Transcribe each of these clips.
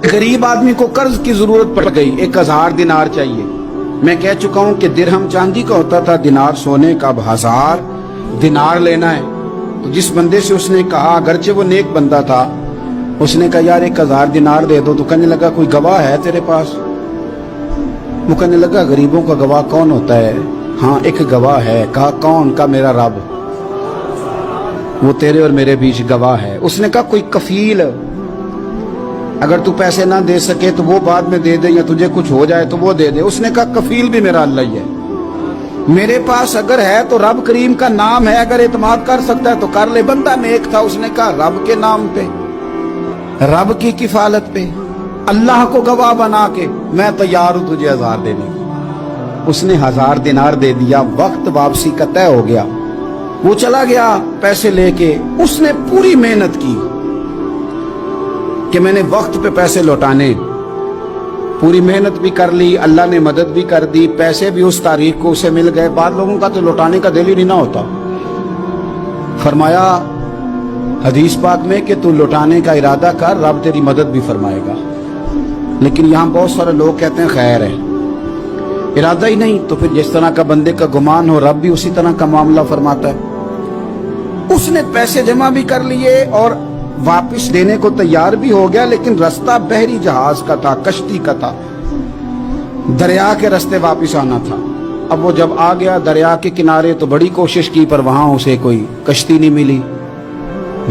गरीब आदमी को कर्ज की जरूरत पड़ गई, 1000 दिनार चाहिए। मैं कह चुका हूं कि दिरहम चांदी का होता था, दिनार सोने का। अब 1000 दिनार लेना है। तो जिस बंदे से उसने कहा, अगरचे वो नेक बंदा था, उसने कहा यार 1000 दिनार दे दो। तो कहने लगा कोई गवाह है तेरे पास? वो कहने लगा गरीबों का गवाह कौन होता है? हाँ एक गवाह है। कहा कौन? का मेरा रब, वो तेरे और मेरे बीच गवाह है। उसने कहा कोई कफील, अगर तू पैसे ना दे सके तो वो बाद में दे दे, या तुझे कुछ हो जाए तो वो दे दे। उसने कहा कफील भी मेरा अल्लाह ही है। मेरे पास अगर है तो रब करीम का नाम है, अगर एतमाद कर सकता है तो कर ले। बंदा नेक था, उसने कहा रब के नाम पे, रब की किफालत पे, अल्लाह को गवाह बना के मैं तैयार हूं तुझे 1000 देने। उसने 1000 दिनार दे दिया। वक्त वापसी का तय हो गया। वो चला गया पैसे लेके। उसने पूरी मेहनत की कि मैंने वक्त पे पैसे लौटाने, पूरी मेहनत भी कर ली, अल्लाह ने मदद भी कर दी, पैसे भी उस तारीख को उसे मिल गए। बाद लोगों का तो लौटाने का दिल ही नहीं ना होता। फरमाया हदीस पाक में कि तू लौटाने का इरादा कर, रब तेरी मदद भी फरमाएगा। लेकिन यहां बहुत सारे लोग कहते हैं खैर है, इरादा ही नहीं। तो फिर जिस तरह का बंदे का गुमान हो, रब भी उसी तरह का मामला फरमाता है। उसने पैसे जमा भी कर लिए और वापस देने को तैयार भी हो गया, लेकिन रास्ता बहरी जहाज का था, कश्ती का था, दरिया के रास्ते वापस आना था। अब वो जब आ गया दरिया के किनारे तो बड़ी कोशिश की, पर वहां उसे कोई कश्ती नहीं मिली।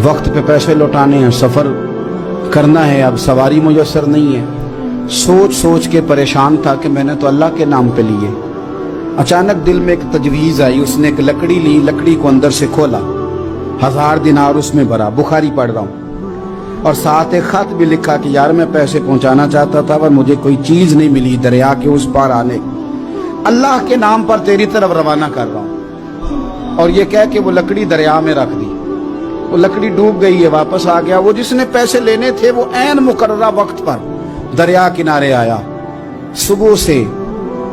वक्त पे पैसे लौटाने हैं, सफर करना है, अब सवारी मुयस्सर नहीं है। सोच सोच के परेशान था कि मैंने तो अल्लाह के नाम पे लिए। अचानक दिल में एक तजवीज आई। उसने एक लकड़ी ली, लकड़ी को अंदर से खोला, 1000 दिनार उसमें भरा। बुखारी पढ़ रहा हूं, और साथ एक खत भी लिखा कि यार मैं पैसे पहुंचाना चाहता था पर मुझे कोई चीज नहीं मिली दरिया के उस पार आने, अल्लाह के नाम पर तेरी तरफ रवाना कर रहा हूं। और ये कह के वो लकड़ी दरिया में रख दी। वो लकड़ी डूब गई है, वापस आ गया। वो जिसने पैसे लेने थे वो ऐन मुकर्ररा वक्त पर दरिया किनारे आया। सुबह से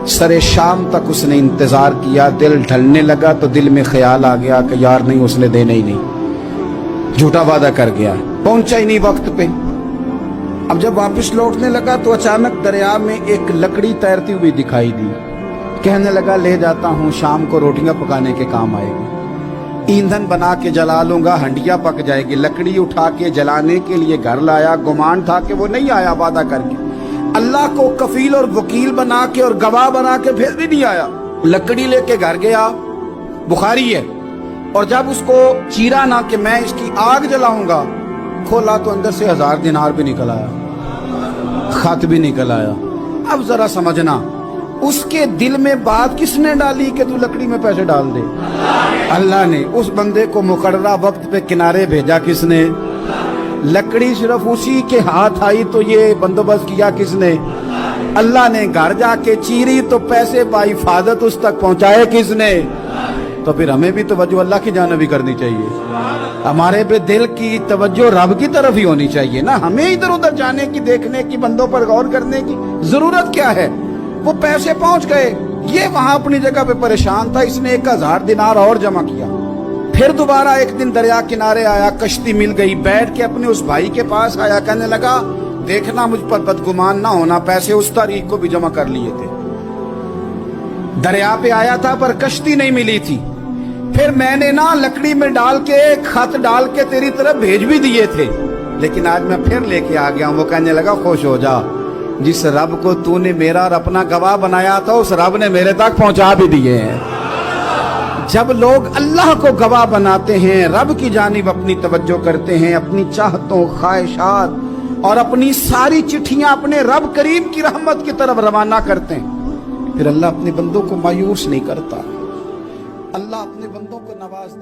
सरे शाम तक उसने इंतजार किया। दिल ढलने लगा तो दिल में ख्याल आ गया कि यार नहीं, उसने देने ही नहीं, झूठा वादा कर गया, पहुंचा ही नहीं वक्त पे। अब जब वापस लौटने लगा तो अचानक दरिया में एक लकड़ी तैरती हुई दिखाई दी। कहने लगा ले जाता हूं, शाम को रोटियां पकाने के काम आएगी, ईंधन बना के जला लूंगा, हंडिया पक जाएगी। लकड़ी उठा के जलाने के लिए घर लाया। गुमान था कि वो नहीं आया वादा करके, अल्लाह को कफील और वकील बना के और गवाह बना के फिर भी नहीं आया। लकड़ी लेके घर गया, बुखारी है, और जब उसको चीरा ना कि मैं इसकी आग जलाऊंगा, खोला तो अंदर से 1000 दिनार भी निकल आया, खत भी निकल आया। अब जरा समझना, उसके दिल में बात किसने डाली कि तू लकड़ी में पैसे डाल दे? अल्लाह ने। उस बंदे को मुकर्ररा वक्त पे किनारे भेजा किसने? लकड़ी सिर्फ उसी के हाथ आई तो ये बंदोबस्त किया किसने? अल्लाह ने। घर जाके चीरी तो पैसे बाहिफाजत उस तक पहुंचाए किसने? तो फिर हमें भी तवज्जो अल्लाह की जानिब भी करनी चाहिए। हमारे पे दिल की तवज्जो रब की तरफ ही होनी चाहिए ना। हमें इधर उधर जाने की, देखने की, बंदों पर गौर करने की जरूरत क्या है? वो पैसे पहुंच गए, ये वहां अपनी जगह पे परेशान था। इसने 1000 दिनार और जमा किया। फिर दोबारा एक दिन दरिया किनारे आया, कश्ती मिल गई, बैठ के अपने उस भाई के पास आया। कहने लगा देखना मुझ पर बदगुमान ना होना, पैसे उस तारीख को भी जमा कर लिए थे। दरिया पे आया था पर कश्ती नहीं मिली थी। फिर मैंने ना लकड़ी में डाल के, खत डाल के तेरी तरफ भेज भी दिए थे, लेकिन आज मैं फिर लेके आ गया हूं। वो कहने लगा खुश हो जा, जिस रब को तूने मेरा और अपना गवाह बनाया था उस रब ने मेरे तक पहुंचा भी दिए हैं। जब लोग अल्लाह को गवाह बनाते हैं, रब की जानिब अपनी तवज्जो करते हैं, अपनी चाहतों, ख्वाहिशात और अपनी सारी चिट्ठियां अपने रब करीम की रहमत की तरफ रवाना करते हैं, फिर अल्लाह अपने बंदों को मायूस नहीं करता। अल्लाह अपने बंदों को नवाज दे।